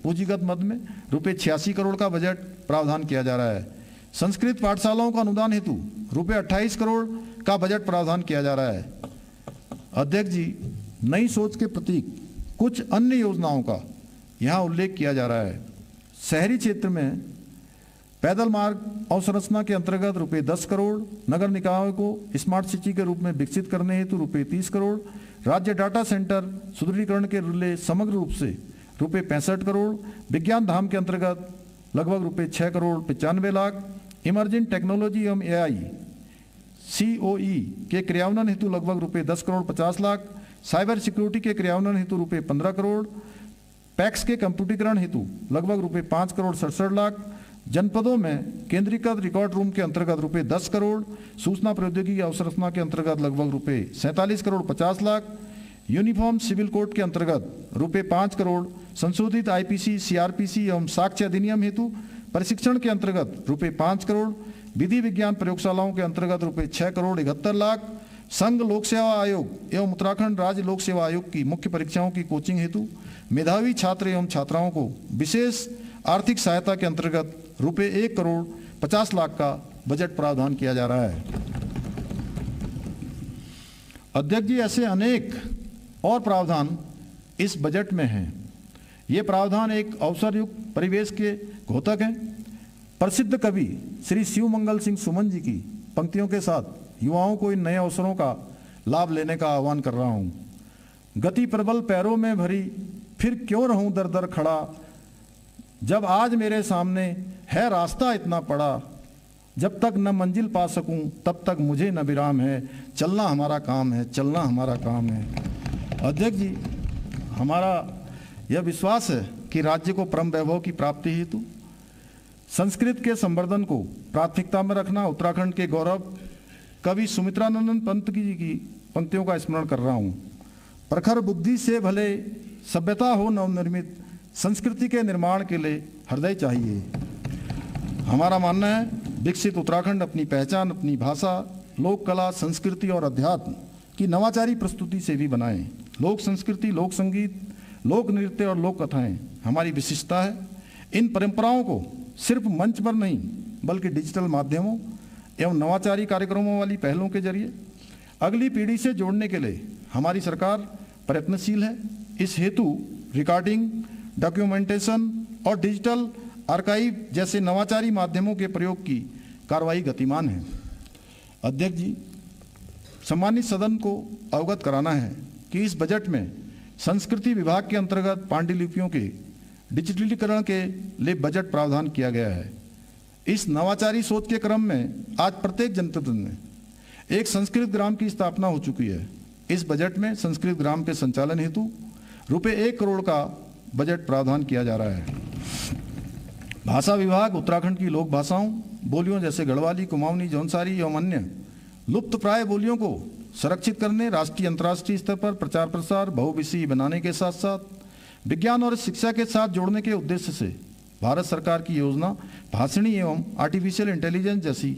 पूंजीगत मद में रुपये 86 करोड़ का बजट प्रावधान किया जा रहा है। संस्कृत पाठशालाओं का अनुदान हेतु रुपये 28 करोड़ का बजट प्रावधान किया जा रहा है। अध्यक्ष जी, नई सोच के प्रतीक कुछ अन्य योजनाओं का यहाँ उल्लेख किया जा रहा है। शहरी क्षेत्र में पैदल मार्ग अवसंरचना के अंतर्गत रुपये 10 करोड़, नगर निकायों को स्मार्ट सिटी के रूप में विकसित करने हेतु रुपये 30 करोड़, राज्य डाटा सेंटर सुदृढ़ीकरण के लिए समग्र रूप से रुपये 65 करोड़, विज्ञान धाम के अंतर्गत लगभग रुपये 6 करोड़ 95 लाख, इमर्जिंग टेक्नोलॉजी एवं AI COE के क्रियान्वयन हेतु लगभग रुपये 10 करोड़ 50 लाख, साइबर सिक्योरिटी के क्रियान्वयन हेतु रुपये 15 करोड़, पैक्स के कंप्यूटरीकरण हेतु लगभग रुपये 5 करोड़ 67 लाख, जनपदों में केंद्रीकृत रिकॉर्ड रूम के अंतर्गत रुपये 10 करोड़, सूचना प्रौद्योगिकी अवसंरचना के अंतर्गत लगभग रुपये 47 crore 50 lakh, uniform civil code के अंतर्गत रुपये 5 करोड़, संशोधित IPC CRPC एवं साक्ष्य अधिनियम हेतु प्रशिक्षण के अंतर्गत रुपये 5 करोड़, विधि विज्ञान प्रयोगशालाओं के अंतर्गत रुपये 6 करोड़ 71 लाख, संघ लोक सेवा आयोग एवं उत्तराखंड राज्य लोक सेवा आयोग की मुख्य परीक्षाओं की कोचिंग हेतु मेधावी छात्र एवं छात्राओं को विशेष आर्थिक सहायता के अंतर्गत रुपये 1 करोड़ 50 लाख का बजट प्रावधान किया जा रहा है। अध्यक्ष जी, ऐसे अनेक और प्रावधान इस बजट में हैं। ये प्रावधान एक अवसरयुक्त परिवेश के घोतक हैं। प्रसिद्ध कवि श्री शिव मंगल सिंह सुमन जी की पंक्तियों के साथ युवाओं को इन नए अवसरों का लाभ लेने का आह्वान कर रहा हूँ। गति प्रबल पैरों में भरी, फिर क्यों रहूं दर दर खड़ा, जब आज मेरे सामने है रास्ता इतना पड़ा, जब तक न मंजिल पा सकूं तब तक मुझे न विराम है, चलना हमारा काम है, चलना हमारा काम है। अध्यक्ष जी, हमारा यह विश्वास है कि राज्य को परम वैभव की प्राप्ति हेतु संस्कृत के संवर्धन को प्राथमिकता में रखना उत्तराखंड के गौरव कवि सुमित्रानंदन पंत जी की पंक्तियों का स्मरण कर रहा हूँ। प्रखर बुद्धि से भले सभ्यता हो नवनिर्मित, संस्कृति के निर्माण के लिए हृदय चाहिए। हमारा मानना है विकसित उत्तराखंड अपनी पहचान, अपनी भाषा, लोक कला, संस्कृति और अध्यात्म की नवाचारी प्रस्तुति से भी बनाएं। लोक संस्कृति, लोक संगीत, लोक नृत्य और लोक कथाएं हमारी विशिष्टता है। इन परंपराओं को सिर्फ मंच पर नहीं बल्कि डिजिटल माध्यमों एवं नवाचारी कार्यक्रमों वाली पहलों के जरिए अगली पीढ़ी से जोड़ने के लिए हमारी सरकार प्रयत्नशील है। इस हेतु रिकॉर्डिंग, डॉक्यूमेंटेशन और डिजिटल आर्काइव जैसे नवाचारी माध्यमों के प्रयोग की कार्रवाई गतिमान है। अध्यक्ष जी, सम्मानित सदन को अवगत कराना है कि इस बजट में संस्कृति विभाग के अंतर्गत पांडुलिपियों के डिजिटलीकरण के लिए बजट प्रावधान किया गया है। इस नवाचारी सोच के क्रम में आज प्रत्येक जनपद में एक संस्कृत ग्राम की स्थापना हो चुकी है। इस बजट में संस्कृत ग्राम के संचालन हेतु रुपये 1 करोड़ का बजट प्रावधान किया जा रहा है। भाषा विभाग उत्तराखंड की लोक भाषाओं, बोलियों जैसे गढ़वाली, कुमाऊनी, जौनसारी एवं अन्य लुप्त प्राय बोलियों को संरक्षित करने, राष्ट्रीय अंतर्राष्ट्रीय स्तर पर प्रचार प्रसार, बहुविषयी बनाने के साथ साथ विज्ञान और शिक्षा के साथ जोड़ने के उद्देश्य से भारत सरकार की योजना भाषणी एवं आर्टिफिशियल इंटेलिजेंस जैसी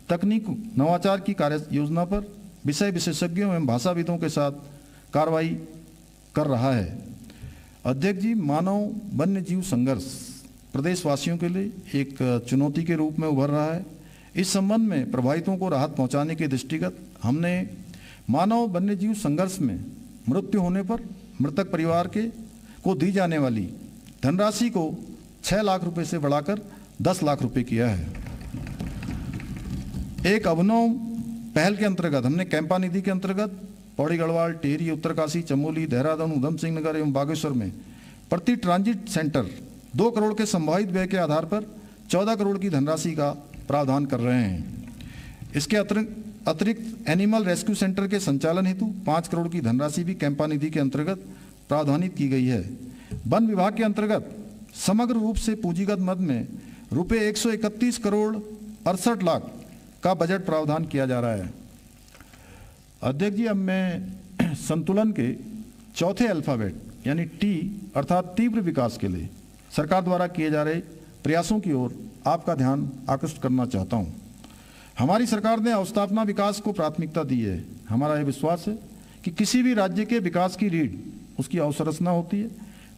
तकनीक नवाचार की कार्य योजना पर विषय विशेषज्ञों एवं भाषाविदों के साथ कार्रवाई कर रहा है। अध्यक्ष जी, मानव वन्य जीव संघर्ष प्रदेशवासियों के लिए एक चुनौती के रूप में उभर रहा है। इस संबंध में प्रभावितों को राहत पहुंचाने के दृष्टिगत हमने मानव वन्य जीव संघर्ष में मृत्यु होने पर मृतक परिवार को दी जाने वाली धनराशि को 6 लाख रुपए से बढ़ाकर 10 लाख रुपए किया है। एक अभिनव पहल के अंतर्गत हमने कैंपा निधि के अंतर्गत पौड़ी गढ़वाल, टिहरी, उत्तरकाशी, चमोली, देहरादून, उधम सिंह नगर एवं बागेश्वर में प्रति ट्रांजिट सेंटर 2 करोड़ के संभावित व्यय के आधार पर 14 करोड़ की धनराशि का प्रावधान कर रहे हैं। इसके अतिरिक्त एनिमल रेस्क्यू सेंटर के संचालन हेतु 5 करोड़ की धनराशि भी कैंपा निधि के अंतर्गत प्रावधानित की गई है। वन विभाग के अंतर्गत समग्र रूप से पूंजीगत मद में रुपये 131 करोड़ 68 लाख का बजट प्रावधान किया जा रहा है। अध्यक्ष जी, अब मैं संतुलन के चौथे अल्फाबेट यानी टी अर्थात तीव्र विकास के लिए सरकार द्वारा किए जा रहे प्रयासों की ओर आपका ध्यान आकृष्ट करना चाहता हूं। हमारी सरकार ने अवस्थापना विकास को प्राथमिकता दी है। हमारा यह विश्वास है कि किसी भी राज्य के विकास की रीढ़ उसकी अवसंरचना होती है।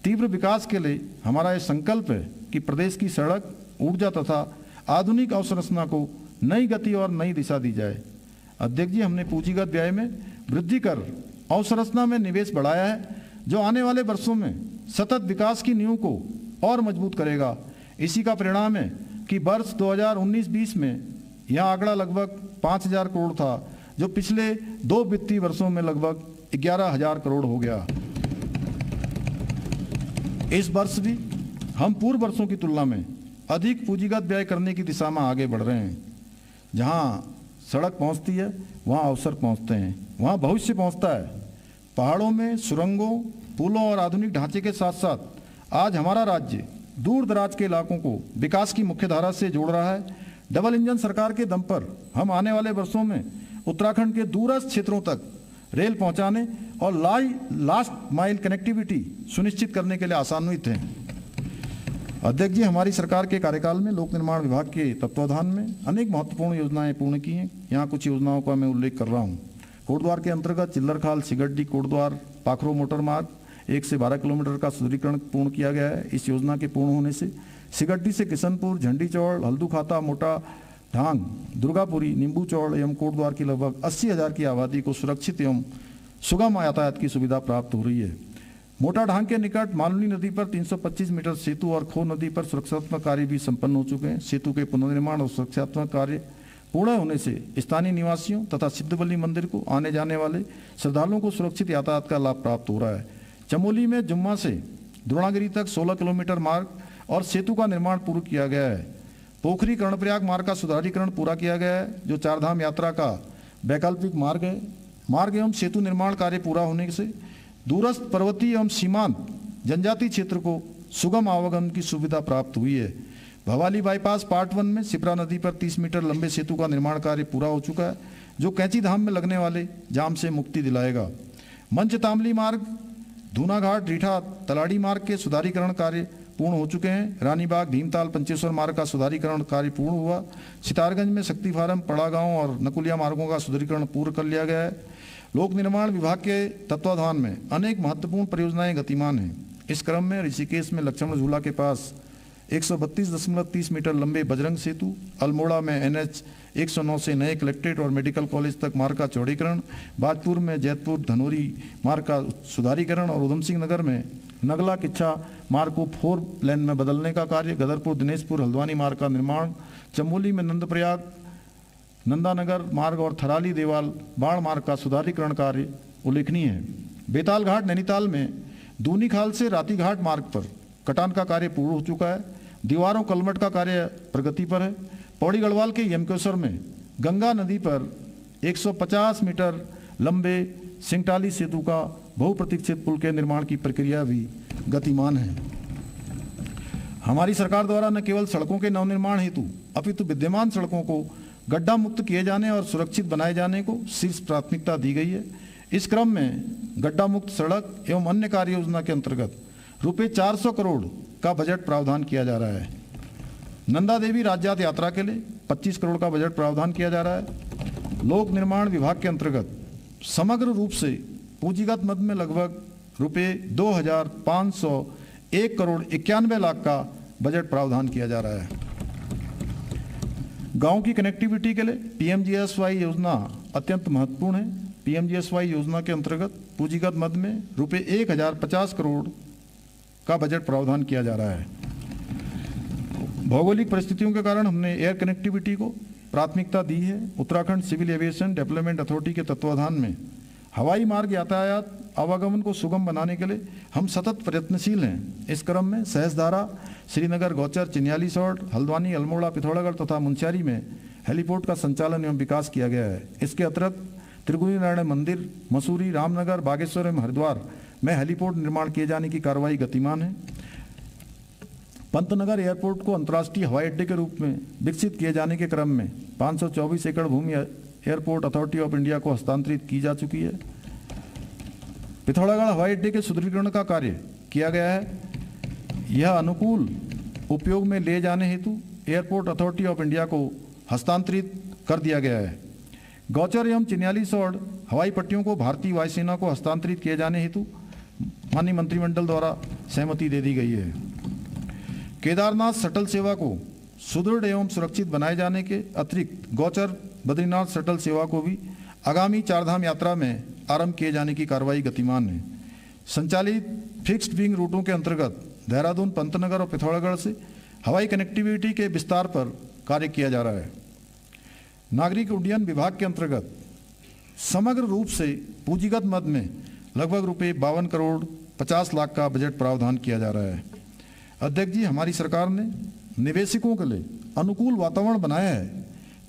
तीव्र विकास के लिए हमारा यह संकल्प है कि प्रदेश की सड़क, ऊर्जा तथा आधुनिक अवसंरचना को नई गति और नई दिशा दी जाए। अध्यक्ष जी, हमने पूंजीगत व्यय में वृद्धि कर अवसंरचना में निवेश बढ़ाया है, जो आने वाले वर्षों में सतत विकास की नींव को और मजबूत करेगा। इसी का परिणाम है कि वर्ष 2019-20 में यह आंकड़ा लगभग 5,000 करोड़ था, जो पिछले 2 वित्तीय वर्षों में लगभग 11,000 करोड़ हो गया। इस वर्ष भी हम पूर्व वर्षों की तुलना में अधिक पूंजीगत व्यय करने की दिशा में आगे बढ़ रहे हैं। जहां सड़क पहुंचती है वहां अवसर पहुंचते हैं, वहां भविष्य पहुंचता है। पहाड़ों में सुरंगों, पुलों और आधुनिक ढांचे के साथ साथ आज हमारा राज्य दूर दराज के इलाकों को विकास की मुख्य धारा से जोड़ रहा है। डबल इंजन सरकार के दम पर हम आने वाले वर्षों में उत्तराखंड के दूरस्थ क्षेत्रों तक रेल पहुंचाने और लास्ट माइल कनेक्टिविटी सुनिश्चित करने के लिए आशान्वित हैं। अध्यक्ष जी, हमारी सरकार के कार्यकाल में लोक निर्माण विभाग के तत्वाधान में अनेक महत्वपूर्ण योजनाएं पूर्ण की हैं। यहाँ कुछ योजनाओं का मैं उल्लेख कर रहा हूँ। कोटद्वार के अंतर्गत चिल्लरखाल सिगड्डी कोटद्वार पाखरो मोटर मार्ग 1 से 12 किलोमीटर का सुदृढ़ीकरण पूर्ण किया गया है। इस योजना के पूर्ण होने से सिगड्डी से किशनपुर, झंडीचौड़, हल्दूखाता, मोटा ढांग, दुर्गापुरी, नींबू चौड़ एवं कोटद्वार की लगभग 80,000 की आबादी को सुरक्षित एवं सुगम यातायात की सुविधा प्राप्त हो रही है। मोटा ढांग के निकट मालनी नदी पर 325 मीटर सेतु और खो नदी पर सुरक्षात्मक कार्य भी संपन्न हो चुके हैं। सेतु के पुनर्निर्माण और सुरक्षात्मक कार्य पूर्ण होने से स्थानीय निवासियों तथा सिद्धबल्ली मंदिर को आने जाने वाले श्रद्धालुओं को सुरक्षित यातायात का लाभ प्राप्त हो रहा है। चमोली में जुम्मा से द्रोणागिरी तक 16 किलोमीटर मार्ग और सेतु का निर्माण पूर्ण किया गया है। पोखरी कर्णप्रयाग मार्ग का सुधारीकरण पूरा किया गया है, जो चारधाम यात्रा का वैकल्पिक मार्ग है। मार्ग एवं सेतु निर्माण कार्य पूरा होने से दूरस्थ पर्वतीय एवं सीमांत जनजातीय क्षेत्र को सुगम आवागमन की सुविधा प्राप्त हुई है। भवाली बाईपास पार्ट 1 में सिपरा नदी पर 30 मीटर लंबे सेतु का निर्माण कार्य पूरा हो चुका है, जो कैंची धाम में लगने वाले जाम से मुक्ति दिलाएगा। मंच तामली मार्ग, धूनाघाट, रीठा, तलाड़ी मार्ग के सुधारीकरण कार्य पूर्ण हो चुके हैं। रानीबाग, भीमताल, पंचेश्वर मार्ग का सुधारीकरण कार्य पूर्ण हुआ। सितारगंज में शक्ति फार्म, पड़ा गांव और नकुलिया मार्गों का सुधारीकरण पूर्ण कर लिया गया है। लोक निर्माण विभाग के तत्वाधान में अनेक महत्वपूर्ण परियोजनाएं गतिमान हैं। इस क्रम में ऋषिकेश में लक्ष्मण झूला के पास 132.30 मीटर लंबे बजरंग सेतु, अल्मोड़ा में NH 109 से नए कलेक्ट्रेट और मेडिकल कॉलेज तक मार्ग का चौड़ीकरण, बाजपुर में जैतपुर धनोरी मार्ग का सुधारीकरण और उधम सिंह नगर में नगला किच्छा मार्ग को 4 लेन में बदलने का कार्य, गदरपुर दिनेशपुर हल्द्वानी मार्ग का निर्माण, चमोली में नंदप्रयाग नंदानगर मार्ग और थराली देवाल बाढ़ मार्ग का सुधारीकरण कार्य उल्लेखनीय है। बेताल घाट नैनीताल में दूनीखाल से रातीघाट मार्ग पर कटान का कार्य पूर्ण हो चुका है। दीवारों कलमट का कार्य प्रगति पर है। पौड़ी गढ़वाल के यमकेश्वर में गंगा नदी पर 150 मीटर लंबे सिंगटाली सेतु का बहुप्रतीक्षित पुल के निर्माण की प्रक्रिया भी गतिमान है। हमारी सरकार द्वारा न केवल सड़कों के नवनिर्माण हेतु अपितु विद्यमान सड़कों को गड्ढा मुक्त किए जाने और सुरक्षित बनाए जाने को शीर्ष प्राथमिकता दी गई है। इस क्रम में गड्ढा मुक्त सड़क एवं अन्य कार्य योजना के अंतर्गत रुपये 400 करोड़ का बजट प्रावधान किया जा रहा है। नंदा देवी राज्यात यात्रा के लिए 25 करोड़ का बजट प्रावधान किया जा रहा है। लोक निर्माण विभाग के अंतर्गत समग्र रूप से पूंजीगत मद में लगभग रुपये 2,501 करोड़ 91 लाख का बजट प्रावधान किया जा रहा है। गांव की कनेक्टिविटी के लिए PMGSY योजना अत्यंत महत्वपूर्ण है। PMGSY योजना के अंतर्गत पूंजीगत मद में रुपये 1,050 करोड़ का बजट प्रावधान किया जा रहा है। भौगोलिक परिस्थितियों के कारण हमने एयर कनेक्टिविटी को प्राथमिकता दी है। Uttarakhand civil aviation development authority के तत्वाधान में हवाई मार्ग यातायात आवागमन को सुगम बनाने के लिए हम सतत प्रयत्नशील हैं। इस क्रम में सहसधारा, श्रीनगर, गौचर, चिन्यालीसौड़, हल्द्वानी, अल्मोड़ा, पिथौरागढ़ तथा मुंशियारी में हेलीपोर्ट का संचालन एवं विकास किया गया है। इसके अतिरिक्त त्रिगुणी नारायण मंदिर, मसूरी, रामनगर, बागेश्वर एवं हरिद्वार में हेलीपोर्ट निर्माण किए जाने की कार्रवाई गतिमान है। पंतनगर एयरपोर्ट को अंतर्राष्ट्रीय हवाई अड्डे के रूप में विकसित किए जाने के क्रम में 524 एकड़ भूमि एयरपोर्ट अथॉरिटी ऑफ इंडिया को हस्तांतरित की जा चुकी है। पिथौरागढ़ हवाई अड्डे के सुदृढ़ीकरण का कार्य किया गया है। यह अनुकूल उपयोग में ले जाने हेतु एयरपोर्ट अथॉरिटी ऑफ इंडिया को हस्तांतरित कर दिया गया है। गौचर एवं चिन्यालीसौड़ हवाई पट्टियों को भारतीय वायुसेना को हस्तांतरित किए जाने हेतु माननीय मंत्रिमंडल द्वारा सहमति दे दी गई है। केदारनाथ शटल सेवा को सुदृढ़ एवं सुरक्षित बनाए जाने के अतिरिक्त गौचर बद्रीनाथ शटल सेवा को भी आगामी चारधाम यात्रा में आरंभ किए जाने की कार्रवाई गतिमान है। संचालित फिक्स्ड विंग रूटों के अंतर्गत देहरादून, पंतनगर और पिथौरागढ़ से हवाई कनेक्टिविटी के विस्तार पर कार्य किया जा रहा है। नागरिक उड्डयन विभाग के अंतर्गत समग्र रूप से पूंजीगत मद में लगभग रुपये 52 करोड़ 50 लाख का बजट प्रावधान किया जा रहा है। अध्यक्ष जी, हमारी सरकार ने निवेशकों के लिए अनुकूल वातावरण बनाया है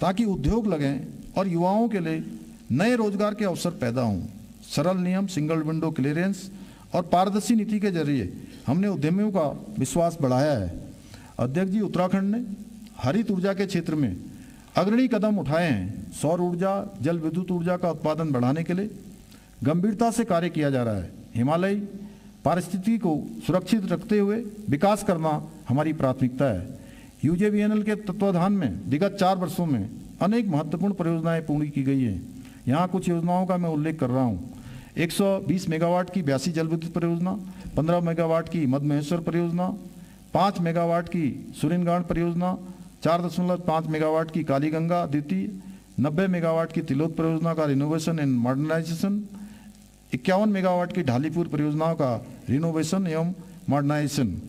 ताकि उद्योग लगें और युवाओं के लिए नए रोजगार के अवसर पैदा हों। सरल नियम, सिंगल विंडो क्लियरेंस और पारदर्शी नीति के जरिए हमने उद्यमियों का विश्वास बढ़ाया है। अध्यक्ष जी, उत्तराखंड ने हरित ऊर्जा के क्षेत्र में अग्रणी कदम उठाए हैं। सौर ऊर्जा, जल विद्युत ऊर्जा का उत्पादन बढ़ाने के लिए गंभीरता से कार्य किया जा रहा है। हिमालय पारिस्थितिकी को सुरक्षित रखते हुए विकास करना हमारी प्राथमिकता है। यूजेवीएनएल के तत्वाधान में विगत 4 वर्षों में अनेक महत्वपूर्ण परियोजनाएं पूर्ण की गई हैं। यहाँ कुछ योजनाओं का मैं उल्लेख कर रहा हूँ। 120 मेगावाट की ब्यासी जल विद्युत परियोजना, 15 मेगावाट की मध्य महेश्वर परियोजना, 5 मेगावाट की सुरिनगाड़ परियोजना, 4.5 मेगावाट की कालीगंगा द्वितीय, 90 मेगावाट की तिलोत परियोजना का रिनोवेशन एंड मॉडर्नाइजेशन, 51 मेगावाट की ढालीपुर परियोजनाओं का रिनोवेशन एवं मॉडर्नाइजेशन।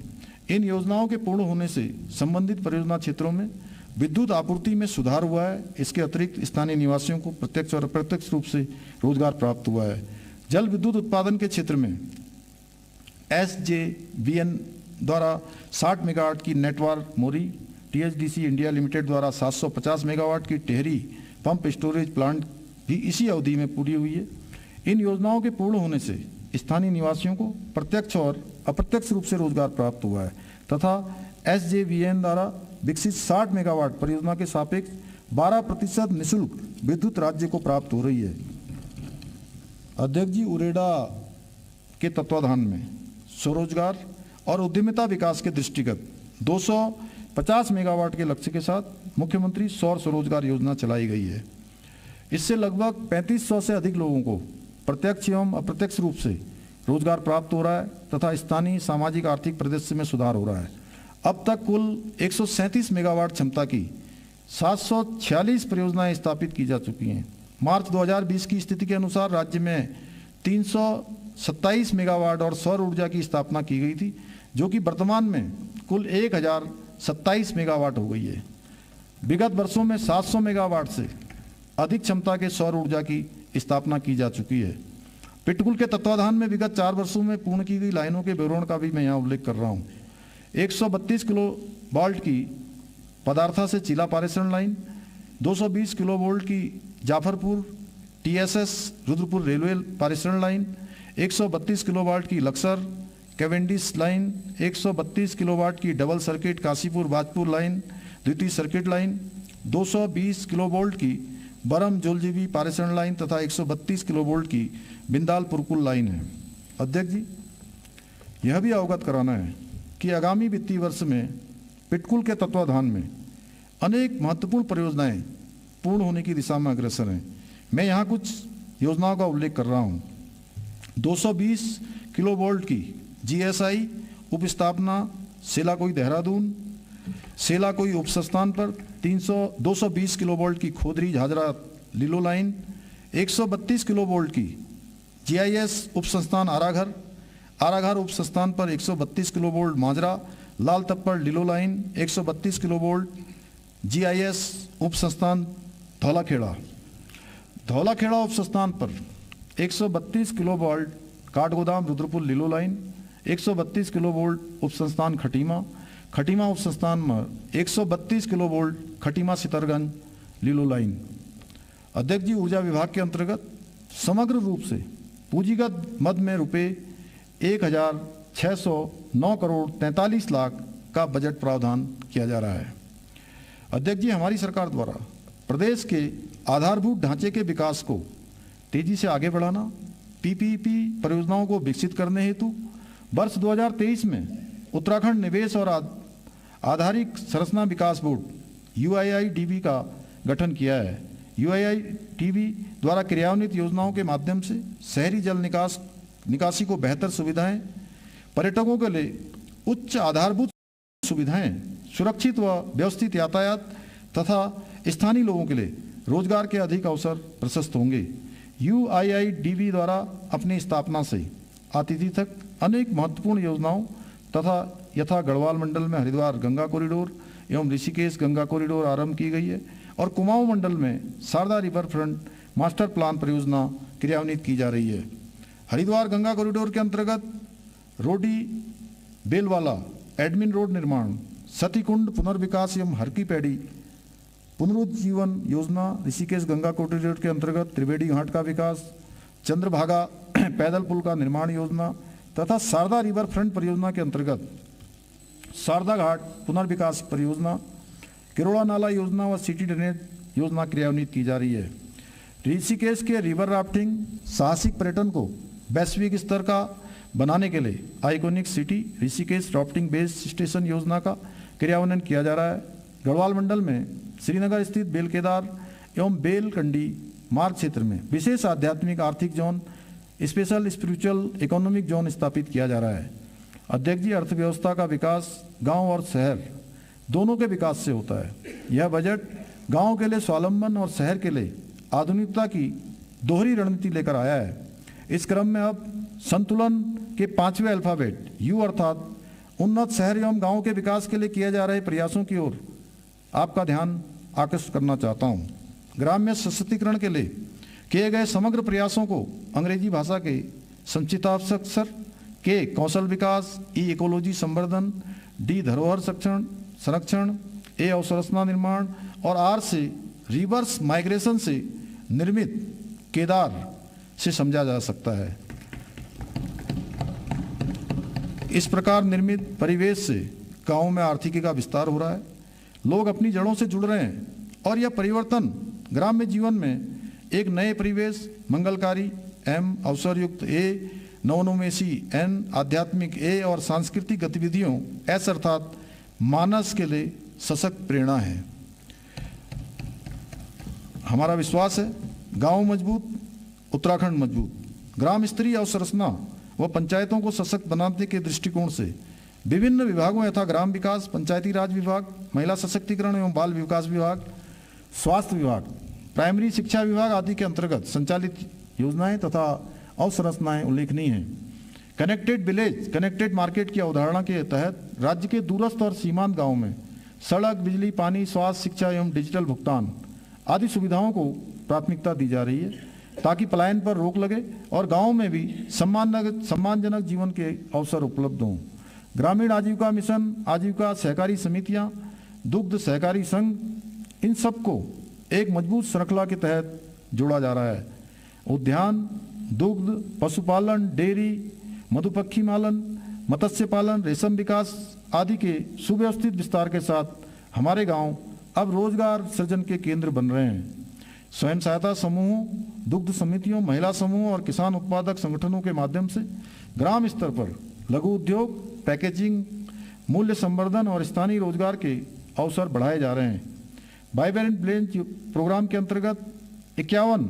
इन योजनाओं के पूर्ण होने से संबंधित परियोजना क्षेत्रों में विद्युत आपूर्ति में सुधार हुआ है। इसके अतिरिक्त स्थानीय निवासियों को प्रत्यक्ष और अप्रत्यक्ष रूप से रोजगार प्राप्त हुआ है। जल विद्युत उत्पादन के क्षेत्र में SJVN द्वारा 60 मेगावाट की नेटवर्क मोरी, THDC इंडिया लिमिटेड द्वारा 750 मेगावाट की टेहरी पंप स्टोरेज प्लांट भी इसी अवधि में पूरी हुई है। इन योजनाओं के पूर्ण होने से स्थानीय निवासियों को प्रत्यक्ष और अप्रत्यक्ष रूप से रोजगार प्राप्त हुआ है तथा SJVN द्वारा विकसित 60 मेगावाट परियोजना के सापेक्ष 12% निःशुल्क विद्युत राज्य को प्राप्त हो रही है। अध्यक्ष जी, उरेडा के तत्वाधान में स्वरोजगार और उद्यमिता विकास के दृष्टिगत 250 मेगावाट के लक्ष्य के साथ मुख्यमंत्री सौर स्वरोजगार योजना चलाई गई है। इससे लगभग 3500 से अधिक लोगों को प्रत्यक्ष एवं अप्रत्यक्ष रूप से रोजगार प्राप्त हो रहा है तथा स्थानीय सामाजिक आर्थिक परिदृश्य में सुधार हो रहा है। अब तक कुल 137 मेगावाट क्षमता की 746 परियोजनाएं स्थापित की जा चुकी हैं। मार्च 2020 की स्थिति के अनुसार राज्य में 327 मेगावाट और सौर ऊर्जा की स्थापना की गई थी, जो कि वर्तमान में कुल 1027 मेगावाट हो गई है। विगत वर्षों में 700 मेगावाट से अधिक क्षमता के सौर ऊर्जा की स्थापना की जा चुकी है। पिटकुल के तत्वाधान में विगत 4 वर्षों में पूर्ण की गई लाइनों के विवरण का भी मैं यहाँ उल्लेख कर रहा हूँ। 132 किलो वोल्ट की पदार्था से चिला पारेषण लाइन, 220 किलो वोल्ट की जाफरपुर TSS रुद्रपुर रेलवे पारेषण लाइन, 132 किलो वाट की लक्सर कैवेंडिस लाइन, 132 किलो वाट की double circuit Kashipur Bajpur line द्वितीय सर्किट लाइन, 220 किलो वोल्ट की बरम जोलजीबी पारेषण लाइन तथा 132 किलो वोल्ट की बिंदाल पुरकुल लाइन है। अध्यक्ष जी, यह भी अवगत कराना है कि आगामी वित्तीय वर्ष में पिटकुल के तत्वाधान में अनेक महत्वपूर्ण परियोजनाएं पूर्ण होने की दिशा में अग्रसर हैं। मैं यहाँ कुछ योजनाओं का उल्लेख कर रहा हूँ। 220 किलो वोल्ट की GSI उपस्थापना सेलाकोई देहरादून, सेलाकोई उप संस्थान पर 220 किलो वोल्ट की खोदरी झाझरा लीलो लाइन, 132 किलो वोल्ट की GIS उप संस्थान आराघर, आराघर उप संस्थान पर 132 किलो वोल्ट माजरा लाल तप्पड़ लीलो लाइन, 132 किलो वोल्ट GIS उप संस्थान धौलाखेड़ा, धौलाखेड़ा उप संस्थान पर 132 किलो वोल्ट काठगोदाम रुद्रपुर लीलो लाइन, 132 किलो वोल्ट उप संस्थान खटीमा, खटीमा उप संस्थान में 132 किलो वोल्ट खटीमा सितरगंज लीलो लाइन। अध्यक्ष जी, ऊर्जा विभाग के अंतर्गत समग्र रूप से पूंजीगत मद में रुपये 1609 करोड़ 43 लाख का बजट प्रावधान किया जा रहा है। अध्यक्ष जी, हमारी सरकार द्वारा प्रदेश के आधारभूत ढांचे के विकास को तेजी से आगे बढ़ाना, PPP परियोजनाओं को विकसित करने हेतु वर्ष 2023 में उत्तराखंड निवेश और आधारिक संरचना विकास बोर्ड UIIDB का गठन किया है। UIIDB द्वारा क्रियान्वित योजनाओं के माध्यम से शहरी जल निकास निकासी को बेहतर सुविधाएं, पर्यटकों के लिए उच्च आधारभूत सुविधाएं, सुरक्षित व व्यवस्थित यातायात तथा स्थानीय लोगों के लिए रोजगार के अधिक अवसर प्रशस्त होंगे। UIIDB द्वारा अपनी स्थापना से आतिथ्य तक अनेक महत्वपूर्ण योजनाओं तथा यथा गढ़वाल मंडल में हरिद्वार गंगा कॉरिडोर एवं ऋषिकेश गंगा कॉरिडोर आरंभ की गई है और कुमाऊं मंडल में Sharda river front master plan परियोजना क्रियान्वित की जा रही है। हरिद्वार गंगा कॉरिडोर के अंतर्गत रोडी बेलवाला एडमिन रोड निर्माण, सतीकुंड पुनर्विकास एवं हरकी पैड़ी पुनरुज्जीवन योजना, ऋषिकेश गंगा कॉरिडोर के अंतर्गत त्रिवेणी घाट का विकास, चंद्रभागा पैदल पुल का निर्माण योजना तथा शारदा रिवर फ्रंट परियोजना के अंतर्गत शारदा घाट पुनर्विकास परियोजना, किरोड़ा नाला योजना व सिटी ड्रेनेज योजना क्रियान्वित की जा रही है। ऋषिकेश के रिवर राफ्टिंग साहसिक पर्यटन को वैश्विक स्तर का बनाने के लिए iconic city Rishikesh rafting base station योजना का क्रियान्वयन किया जा रहा है। गढ़वाल मंडल में श्रीनगर स्थित बेल केदार एवं बेलकंडी मार्ग क्षेत्र में विशेष आध्यात्मिक आर्थिक zone special spiritual economic zone स्थापित किया जा रहा है। अध्यक्ष जी, अर्थव्यवस्था का विकास गांव और शहर दोनों के विकास से होता है। यह बजट गांव के लिए स्वावलंबन और शहर के लिए आधुनिकता की दोहरी रणनीति लेकर आया है। इस क्रम में अब संतुलन के 5वें अल्फाबेट यू अर्थात उन्नत शहर एवं गांव के विकास के लिए किए जा रहे प्रयासों की ओर आपका ध्यान आकर्षित करना चाहता हूं। ग्राम्य सशक्तिकरण के लिए किए गए समग्र प्रयासों को अंग्रेजी भाषा के संचिताक्षर के कौशल विकास, ई इकोलॉजी संवर्धन, डी धरोहर संरक्षण, ए अवसंरचना निर्माण और आर से रिवर्स माइग्रेशन से निर्मित केदार से समझा जा सकता है। इस प्रकार निर्मित परिवेश से गांव में आर्थिकी का विस्तार हो रहा है, लोग अपनी जड़ों से जुड़ रहे हैं और यह परिवर्तन ग्राम्य जीवन में एक नए परिवेश, मंगलकारी एम, अवसरयुक्त ए, नवोन्मेषी एन, आध्यात्मिक ए और सांस्कृतिक गतिविधियों एस अर्थात मानस के लिए सशक्त प्रेरणा है। हमारा विश्वास है गांव मजबूत, उत्तराखंड मजबूत। ग्राम स्तरीय अवसंरचना व पंचायतों को सशक्त बनाने के दृष्टिकोण से विभिन्न विभागों यथा ग्राम विकास, पंचायती राज विभाग, महिला सशक्तिकरण एवं बाल विकास विभाग, स्वास्थ्य विभाग, प्राइमरी शिक्षा विभाग आदि के अंतर्गत संचालित योजनाएं तथा अवसंरचनाएं उल्लेखनीय हैं। कनेक्टेड विलेज कनेक्टेड मार्केट की अवधारणा के तहत राज्य के दूरस्थ और सीमांत गांवों में सड़क, बिजली, पानी, स्वास्थ्य, शिक्षा एवं डिजिटल भुगतान आदि सुविधाओं को प्राथमिकता दी जा रही है ताकि पलायन पर रोक लगे और गांवों में भी सम्मानजनक जीवन के अवसर उपलब्ध हों। ग्रामीण आजीविका मिशन, आजीविका सहकारी समितियां, दुग्ध सहकारी संघ, इन सबको एक मजबूत श्रृंखला के तहत जोड़ा जा रहा है। उद्यान, दुग्ध, पशुपालन, डेयरी, मधुपक्षी पालन, मत्स्य पालन, रेशम विकास आदि के सुव्यवस्थित विस्तार के साथ हमारे गांव अब रोजगार सृजन के केंद्र बन रहे हैं। स्वयं सहायता समूहों, दुग्ध समितियों, महिला समूहों और किसान उत्पादक संगठनों के माध्यम से ग्राम स्तर पर लघु उद्योग, पैकेजिंग, मूल्य संवर्धन और स्थानीय रोजगार के अवसर बढ़ाए जा रहे हैं। वाइब्रेंट विलेज प्रोग्राम के अंतर्गत 51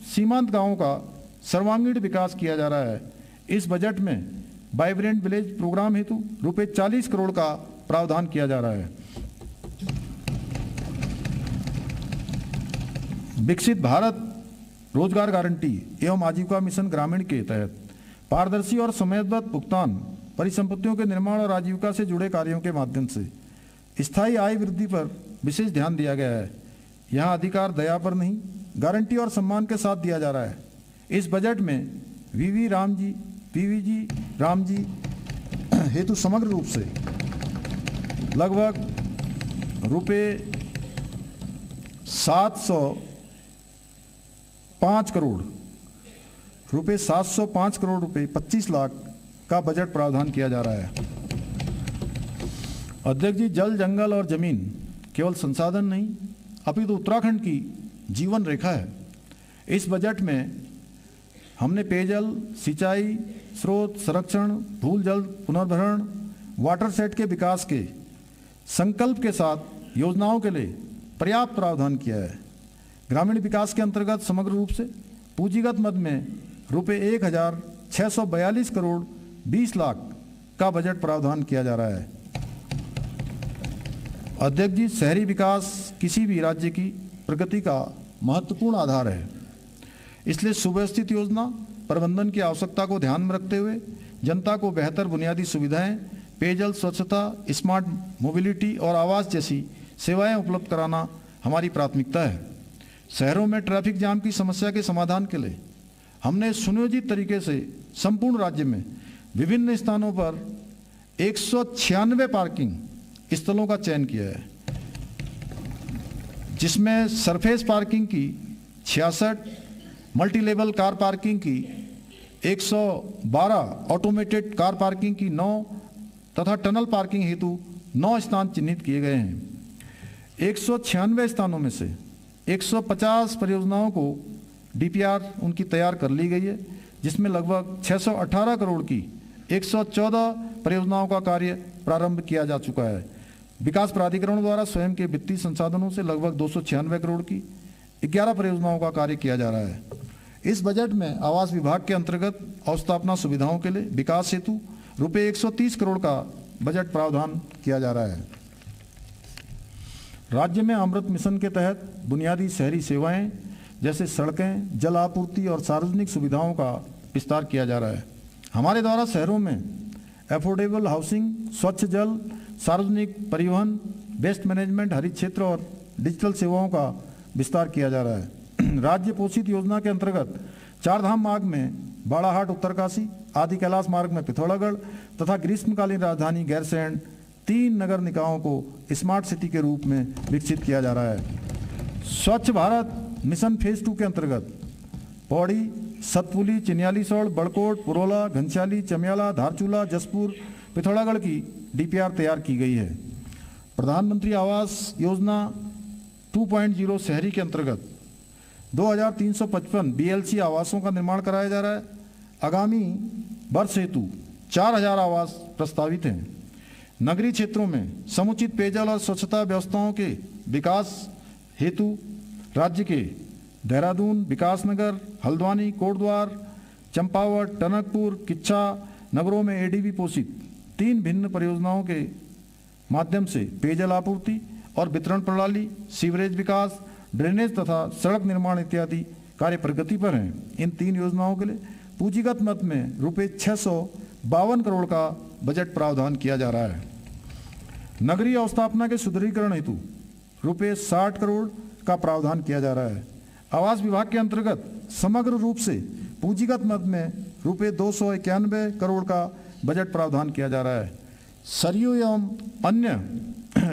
सीमांत गांवों का सर्वांगीण विकास किया जा रहा है। इस बजट में वाइब्रेंट विलेज प्रोग्राम हेतु रुपये 40 करोड़ का प्रावधान किया जा रहा है। विकसित भारत रोजगार गारंटी एवं आजीविका मिशन ग्रामीण के तहत पारदर्शी और समयबद्ध भुगतान, परिसंपत्तियों के निर्माण और आजीविका से जुड़े कार्यों के माध्यम से स्थायी आय वृद्धि पर विशेष ध्यान दिया गया है। यहाँ अधिकार दया पर नहीं, गारंटी और सम्मान के साथ दिया जा रहा है। इस बजट में पीवीजी राम जी हेतु समग्र रूप से लगभग रुपये 705 करोड़ रुपये 25 लाख का बजट प्रावधान किया जा रहा है। अध्यक्ष जी, जल, जंगल और जमीन केवल संसाधन नहीं अपितु उत्तराखंड की जीवन रेखा है। इस बजट में हमने पेयजल, सिंचाई, स्रोत संरक्षण, भूल जल पुनर्भरण, वाटर सेट के विकास के संकल्प के साथ योजनाओं के लिए पर्याप्त प्रावधान किया है। ग्रामीण विकास के अंतर्गत समग्र रूप से पूंजीगत मद में रुपये 642 करोड़ 20 लाख का बजट प्रावधान किया जा रहा है। अध्यक्ष जी, शहरी विकास किसी भी राज्य की प्रगति का महत्वपूर्ण आधार है। इसलिए सुव्यवस्थित योजना प्रबंधन की आवश्यकता को ध्यान में रखते हुए जनता को बेहतर बुनियादी सुविधाएं, पेयजल, स्वच्छता, स्मार्ट मोबिलिटी और आवास जैसी सेवाएं उपलब्ध कराना हमारी प्राथमिकता है। शहरों में ट्रैफिक जाम की समस्या के समाधान के लिए हमने सुनियोजित तरीके से संपूर्ण राज्य में विभिन्न स्थानों पर 196 पार्किंग स्थलों का चयन किया है, जिसमें सरफेस पार्किंग की 66, मल्टी लेवल कार पार्किंग की 112, ऑटोमेटेड कार पार्किंग की 9 तथा टनल पार्किंग हेतु 9 स्थान चिन्हित किए गए हैं। 196 स्थानों में से 150 परियोजनाओं को डीपीआर उनकी तैयार कर ली गई है, जिसमें लगभग 618 करोड़ की 114 परियोजनाओं का कार्य प्रारंभ किया जा चुका है। विकास प्राधिकरण द्वारा स्वयं के वित्तीय संसाधनों से लगभग 296 करोड़ की 11 परियोजनाओं का कार्य किया जा रहा है। इस बजट में आवास विभाग के अंतर्गत अवस्थापना सुविधाओं के लिए विकास हेतु रुपये 130 करोड़ का बजट प्रावधान किया जा रहा है। राज्य में अमृत मिशन के तहत बुनियादी शहरी सेवाएं जैसे सड़कें, जल आपूर्ति और सार्वजनिक सुविधाओं का विस्तार किया जा रहा है। हमारे द्वारा शहरों में एफोर्डेबल हाउसिंग, स्वच्छ जल, सार्वजनिक परिवहन, वेस्ट मैनेजमेंट, हरित क्षेत्र और डिजिटल सेवाओं का विस्तार किया जा रहा है। राज्य पोषित योजना के अंतर्गत चारधाम मार्ग में बाड़ाहाट उत्तरकाशी, आदि कैलाश मार्ग में पिथौरागढ़ तथा ग्रीष्मकालीन राजधानी गैरसैंण 3 नगर निकायों को स्मार्ट सिटी के रूप में विकसित किया जा रहा है। स्वच्छ भारत मिशन फेज 2 के अंतर्गत पौड़ी, सतपुली, चिन्यालीसौड़, बड़कोट, पुरोला, घनश्याली, चमियाला, धारचूला, जसपुर, पिथौरागढ़ की डीपीआर तैयार की गई है। प्रधानमंत्री आवास योजना 2.0 शहरी के अंतर्गत 2355 बीएलसी आवासों का निर्माण कराया जा रहा है। आगामी वर्ष हेतु 4000 आवास प्रस्तावित हैं। नगरीय क्षेत्रों में समुचित पेयजल और स्वच्छता व्यवस्थाओं के विकास हेतु राज्य के देहरादून, विकासनगर, हल्द्वानी, कोटद्वार, चंपावत, टनकपुर, किच्छा नगरों में एडीबी पोषित 3 भिन्न परियोजनाओं के माध्यम से पेयजल आपूर्ति और वितरण प्रणाली, सीवरेज विकास, ड्रेनेज तथा सड़क निर्माण इत्यादि कार्य प्रगति पर हैं। इन 3 योजनाओं के लिए पूंजीगत मद में रुपये 652 करोड़ का बजट प्रावधान किया जा रहा है। नगरीय अवस्थापना के सुदृढ़ीकरण हेतु रुपये 60 करोड़ का प्रावधान किया जा रहा है। आवास विभाग के अंतर्गत समग्र रूप से पूंजीगत मद में रुपये 291 करोड़ का बजट प्रावधान किया जा रहा है। सरयू एवं अन्य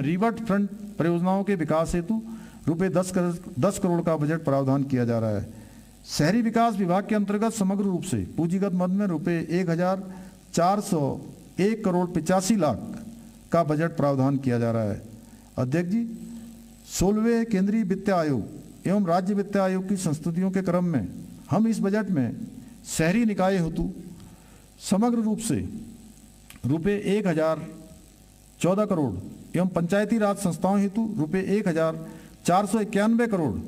रिवर्ट फ्रंट परियोजनाओं के विकास हेतु रुपये 10 करोड़ का बजट प्रावधान किया जा रहा है। शहरी विकास विभाग के अंतर्गत समग्र रूप से पूंजीगत मद में रुपये 1401 करोड़ 85 लाख का बजट प्रावधान किया जा रहा है। अध्यक्ष जी, 16वें केंद्रीय वित्त आयोग एवं राज्य वित्त आयोग की संस्तुतियों के क्रम में हम इस बजट में शहरी निकाय हेतु समग्र रूप से रुपये 1014 करोड़ एवं पंचायती राज संस्थाओं हेतु रुपये 1491 करोड़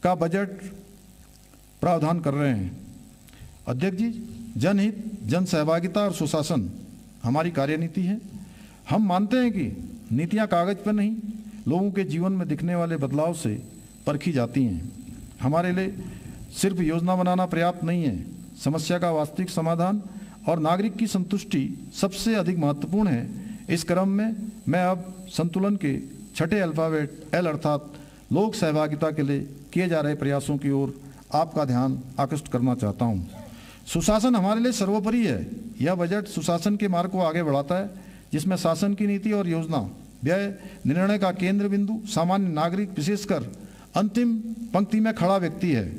का बजट प्रावधान कर रहे हैं। अध्यक्ष जी, जनहित, जन सहभागिता और सुशासन हमारी कार्यनीति है। हम मानते हैं कि नीतियां कागज पर नहीं, लोगों के जीवन में दिखने वाले बदलाव से परखी जाती हैं। हमारे लिए सिर्फ योजना बनाना पर्याप्त नहीं है, समस्या का वास्तविक समाधान और नागरिक की संतुष्टि सबसे अधिक महत्वपूर्ण है। इस क्रम में मैं अब संतुलन के छठे अल्फाबेट एल अर्थात लोक सहभागिता के लिए किए जा रहे प्रयासों की ओर आपका ध्यान आकृष्ट करना चाहता हूं। सुशासन हमारे लिए सर्वोपरि है। यह बजट सुशासन के मार्ग को आगे बढ़ाता है, जिसमें शासन की नीति और योजना, व्यय, निर्णय का केंद्र बिंदु सामान्य नागरिक, विशेषकर अंतिम पंक्ति में खड़ा व्यक्ति है।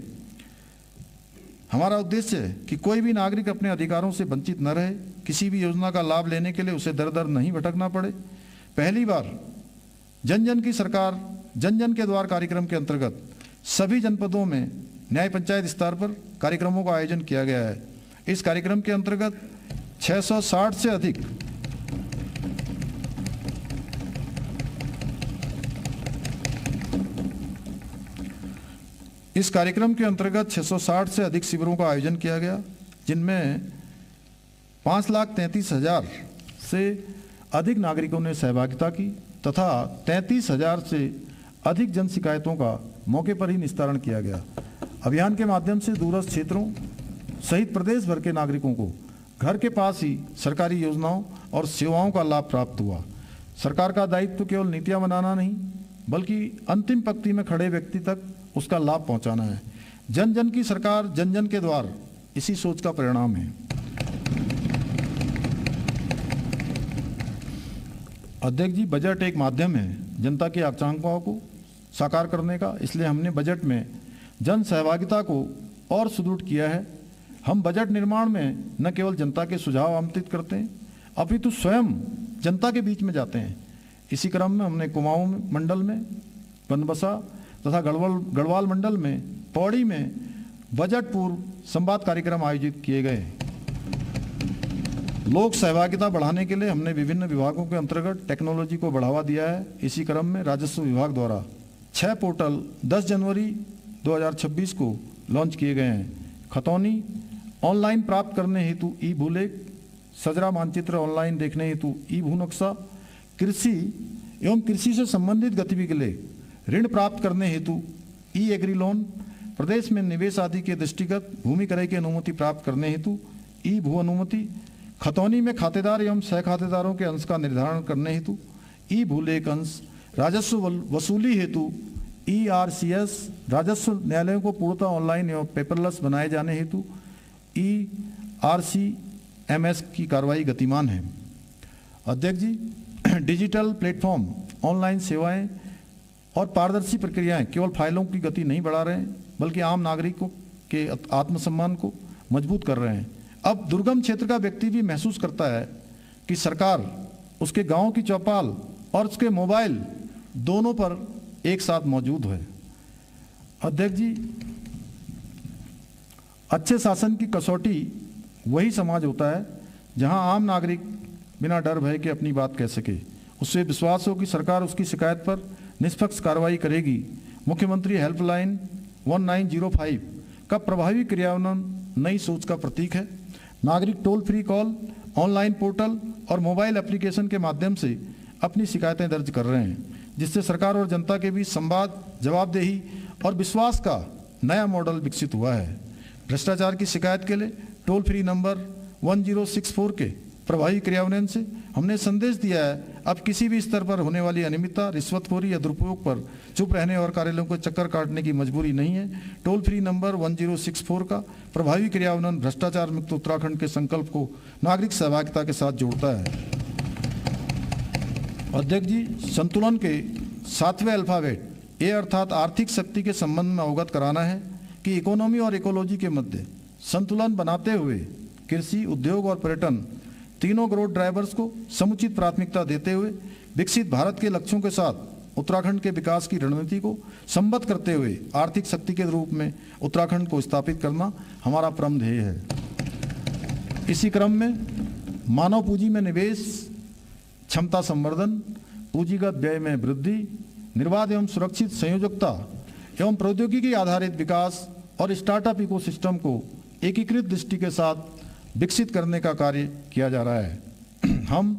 हमारा उद्देश्य है कि कोई भी नागरिक अपने अधिकारों से वंचित न रहे। किसी भी योजना का लाभ लेने के लिए उसे दर दर नहीं भटकना पड़े। पहली बार जन जन की सरकार, जन जन के द्वार कार्यक्रम के अंतर्गत सभी जनपदों में न्याय पंचायत स्तर पर कार्यक्रमों का आयोजन किया गया है। इस कार्यक्रम के अंतर्गत 660 से अधिक शिविरों का आयोजन किया गया। जिनमें 5,33,000 से अधिक नागरिकों ने सहभागिता की तथा 33,000 से अधिक जन शिकायतों का मौके पर ही निस्तारण किया गया। अभियान के माध्यम से दूरस्थ क्षेत्रों सहित प्रदेश भर के नागरिकों को घर के पास ही सरकारी योजनाओं और सेवाओं का लाभ प्राप्त हुआ। सरकार का दायित्व केवल नीतियां बनाना नहीं, बल्कि अंतिम पंक्ति में खड़े व्यक्ति तक उसका लाभ पहुंचाना है। जन जन की सरकार, जन जन के द्वार, इसी सोच का परिणाम है। अध्यक्ष जी, बजट एक माध्यम है जनता की आकांक्षाओं को साकार करने का, इसलिए हमने बजट में जन सहभागिता को और सुदृढ़ किया है। हम बजट निर्माण में न केवल जनता के सुझाव आमंत्रित करते हैं, अपितु स्वयं जनता के बीच में जाते हैं। इसी क्रम में हमने कुमाऊं मंडल में, बनबसा तथा गढ़वाल मंडल में, पौड़ी में बजट पूर्व संवाद कार्यक्रम आयोजित किए गए। लोक सहभागिता बढ़ाने के लिए हमने विभिन्न विभागों के अंतर्गत टेक्नोलॉजी को बढ़ावा दिया है। इसी क्रम में राजस्व विभाग द्वारा 6 पोर्टल 10 जनवरी 2026 को लॉन्च किए गए हैं। खतौनी ऑनलाइन प्राप्त करने हेतु ई भूलेख, सजरा मानचित्र ऑनलाइन देखने हेतु ई भू नक्शा, कृषि एवं कृषि से संबंधित गतिविधि के लिए ऋण प्राप्त करने हेतु ई एग्री लोन, प्रदेश में निवेश आदि के दृष्टिगत भूमि क्रय की अनुमति प्राप्त करने हेतु ई भू अनुमति, खतौनी में खातेदार एवं सह खातेदारों के अंश का निर्धारण करने हेतु ई भूलेख अंश, राजस्व वसूली हेतु ERCS, राजस्व न्यायालयों को पूर्णतः ऑनलाइन एवं पेपरलेस बनाए जाने हेतु ERCMS की कार्रवाई गतिमान है। अध्यक्ष जी, डिजिटल प्लेटफॉर्म, ऑनलाइन सेवाएं और पारदर्शी प्रक्रियाएं केवल फाइलों की गति नहीं बढ़ा रहे हैं, बल्कि आम नागरिकों के आत्मसम्मान को मजबूत कर रहे हैं। अब दुर्गम क्षेत्र का व्यक्ति भी महसूस करता है कि सरकार उसके गांव की चौपाल और उसके मोबाइल दोनों पर एक साथ मौजूद है। अध्यक्ष जी, अच्छे शासन की कसौटी वही समाज होता है जहां आम नागरिक बिना डर भय के अपनी बात कह सके, उससे विश्वास हो कि सरकार उसकी शिकायत पर निष्पक्ष कार्रवाई करेगी। मुख्यमंत्री हेल्पलाइन 1905 का प्रभावी क्रियान्वयन नई सोच का प्रतीक है। नागरिक toll free call, online portal और मोबाइल एप्लीकेशन के माध्यम से अपनी शिकायतें दर्ज कर रहे हैं, जिससे सरकार और जनता के बीच संवाद, जवाबदेही और विश्वास का नया मॉडल विकसित हुआ है। भ्रष्टाचार की शिकायत के लिए टोल फ्री नंबर 1064 के प्रभावी क्रियान्वयन से हमने संदेश दिया है, अब किसी भी स्तर पर होने वाली अनियमितता, रिश्वतखोरी या दुरुपयोग पर चुप रहने और कार्यालयों को चक्कर काटने की मजबूरी नहीं है। टोल फ्री नंबर 1064 का प्रभावी क्रियान्वयन भ्रष्टाचार मुक्त उत्तराखंड के संकल्प को नागरिक सहभागिता के साथ जोड़ता है। अध्यक्ष जी, संतुलन के 7वें अल्फाबेट ए अर्थात आर्थिक शक्ति के संबंध में अवगत कराना है कि इकोनॉमी और इकोलॉजी के मध्य संतुलन बनाते हुए कृषि, उद्योग और पर्यटन तीनों ग्रोथ ड्राइवर्स को समुचित प्राथमिकता देते हुए विकसित भारत के लक्ष्यों के साथ उत्तराखंड के विकास की रणनीति को संबद्ध करते हुए आर्थिक शक्ति के रूप में उत्तराखंड को स्थापित करना हमारा परम ध्येय है। इसी क्रम में मानव पूंजी में निवेश, क्षमता संवर्धन, पूंजीगत व्यय में वृद्धि, निर्बाध एवं सुरक्षित संयोजकता एवं प्रौद्योगिकी आधारित विकास और स्टार्टअप इकोसिस्टम को एकीकृत दृष्टि के साथ विकसित करने का कार्य किया जा रहा है। हम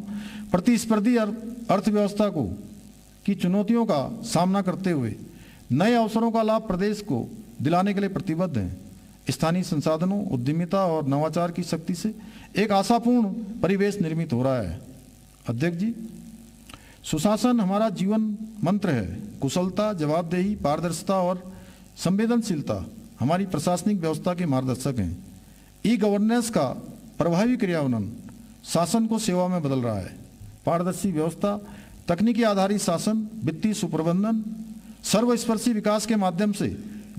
प्रतिस्पर्धी अर्थव्यवस्था को की चुनौतियों का सामना करते हुए नए अवसरों का लाभ प्रदेश को दिलाने के लिए प्रतिबद्ध हैं। स्थानीय संसाधनों, उद्यमिता और नवाचार की शक्ति से एक आशापूर्ण परिवेश निर्मित हो रहा है। अध्यक्ष जी, सुशासन हमारा जीवन मंत्र है। कुशलता, जवाबदेही, पारदर्शिता और संवेदनशीलता हमारी प्रशासनिक व्यवस्था के मार्गदर्शक हैं। ई गवर्नेंस का प्रभावी क्रियान्वयन शासन को सेवा में बदल रहा है। पारदर्शी व्यवस्था, तकनीकी आधारित शासन, वित्तीय सुप्रबंधन, सर्वस्पर्शी विकास के माध्यम से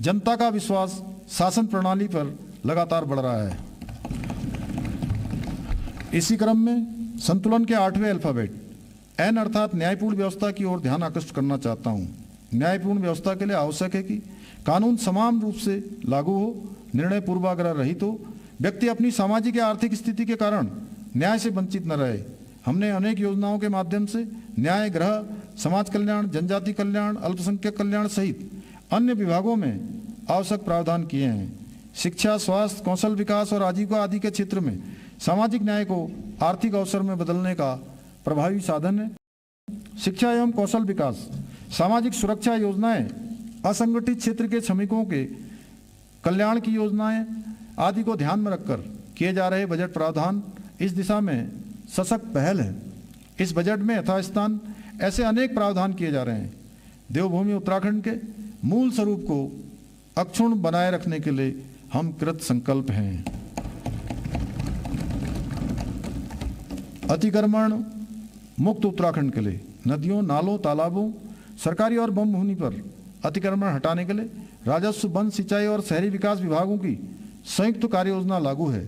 जनता का विश्वास शासन प्रणाली पर लगातार बढ़ रहा है। इसी क्रम में संतुलन के 8वें अल्फाबेट एन अर्थात न्यायपूर्ण व्यवस्था की ओर ध्यान आकृष्ट करना चाहता हूँ। न्यायपूर्ण व्यवस्था के लिए आवश्यक है कि कानून समान रूप से लागू हो, निर्णय पूर्वाग्रह रहित हो, व्यक्ति अपनी सामाजिक या आर्थिक स्थिति के कारण न्याय से वंचित न रहे। हमने अनेक योजनाओं के माध्यम से न्याय, गृह, समाज कल्याण, जनजाति कल्याण, अल्पसंख्यक कल्याण सहित अन्य विभागों में आवश्यक प्रावधान किए हैं। शिक्षा, स्वास्थ्य, कौशल विकास और आजीविका आदि के क्षेत्र में सामाजिक न्याय को आर्थिक अवसर में बदलने का प्रभावी साधन है। शिक्षा एवं कौशल विकास, सामाजिक सुरक्षा योजनाएं, असंगठित क्षेत्र के श्रमिकों के कल्याण की योजनाएं आदि को ध्यान में रखकर किए जा रहे बजट प्रावधान इस दिशा में सशक्त पहल है। इस बजट में यथास्थान ऐसे अनेक प्रावधान किए जा रहे हैं। देवभूमि उत्तराखंड के मूल स्वरूप को अक्षुण्ण बनाए रखने के लिए हम कृत संकल्प हैं। अतिक्रमण मुक्त उत्तराखंड के लिए नदियों, नालों, तालाबों, सरकारी और वन भूमि पर अतिक्रमण हटाने के लिए राजस्व, वन, सिंचाई और शहरी विकास विभागों की संयुक्त कार्य योजना लागू है।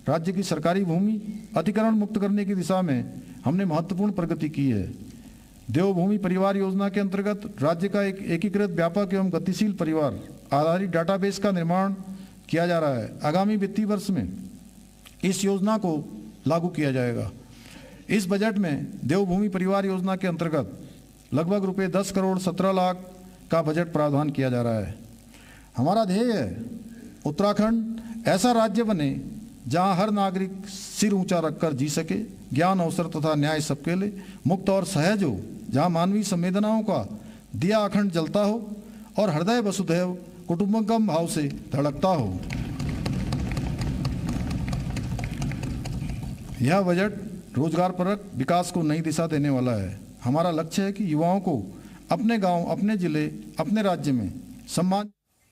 राज्य की सरकारी भूमि अतिक्रमण मुक्त करने की दिशा में हमने महत्वपूर्ण प्रगति की है। देवभूमि परिवार योजना के अंतर्गत राज्य का एक एकीकृत, व्यापक एवं गतिशील परिवार आधारित डाटाबेस का निर्माण किया जा रहा है। आगामी वित्तीय वर्ष में इस योजना को लागू किया जाएगा। इस बजट में देवभूमि परिवार योजना के अंतर्गत लगभग रुपये 10 करोड़ 17 लाख का बजट प्रावधान किया जा रहा है। हमारा ध्येय है उत्तराखंड ऐसा राज्य बने जहां हर नागरिक सिर ऊंचा रखकर जी सके, ज्ञान, अवसर तथा न्याय सबके लिए मुक्त और सहज हो, जहां मानवीय संवेदनाओं का दिया अखंड जलता हो और हृदय वसुधैव कुटुंबकम भाव से धड़कता हो। यह बजट रोजगारपरक विकास को नई दिशा देने वाला है। हमारा लक्ष्य है कि युवाओं को अपने गांव, अपने जिले, अपने राज्य में सम्मान